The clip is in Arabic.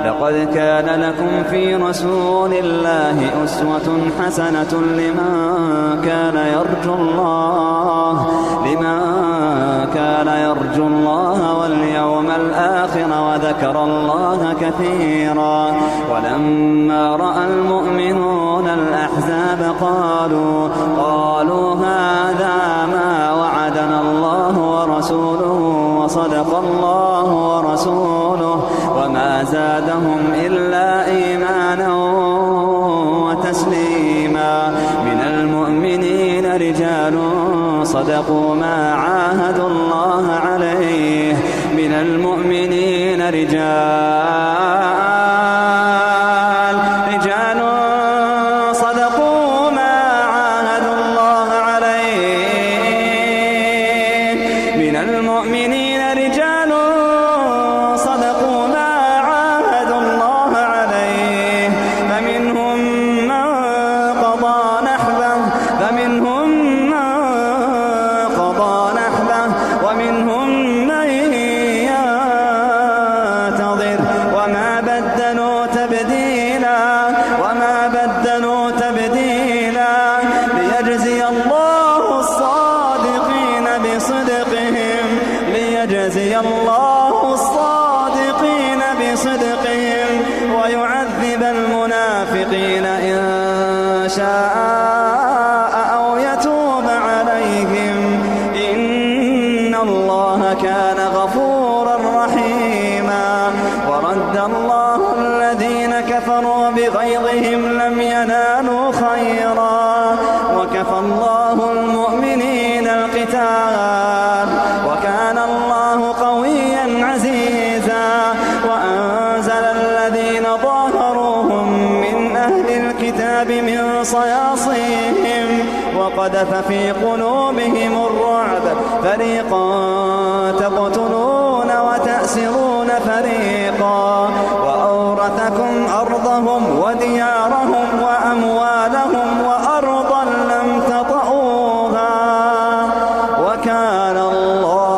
لقد كان لكم في رسول الله أسوة حسنة لمن كان يرجو الله واليوم الآخر وذكر الله كثيرا. ولما رأى المؤمنون الأحزاب قالوا هذا ما وعدنا الله ورسوله وصدق الله ورسوله وما زادهم إلا إيمانا وتسليما. من المؤمنين رجال صدقوا ما عاهدوا الله عليه. من المؤمنين رجال صدقوا ما عاهدوا الله عليه. من المؤمنين رجال صدقوا ما عاهدوا الله عليه. فمنهم من قضى نحبه ومنهم من ينتظر وما بدلوا تبديلا. ليجزي الله الصادقين بصدقهم ويعذب المنافقين إن شاء أو يتوب عليهم. إن الله كان غفورا رحيما. ورد الله الذين كفروا بغيظهم لم ينالوا خيرا وكفى الله المؤمنين القتال وكان الله قويا عزيزا. وأنزل الذين ظاهروهم من أهل الكتاب من صياصيهم وقذف في قلوبهم الرعب فريقا تقتلون وتأسرون فريقا. وأورثكم أرضهم وديارهم وأموالهم وأرضا لم تطئوها وكان الله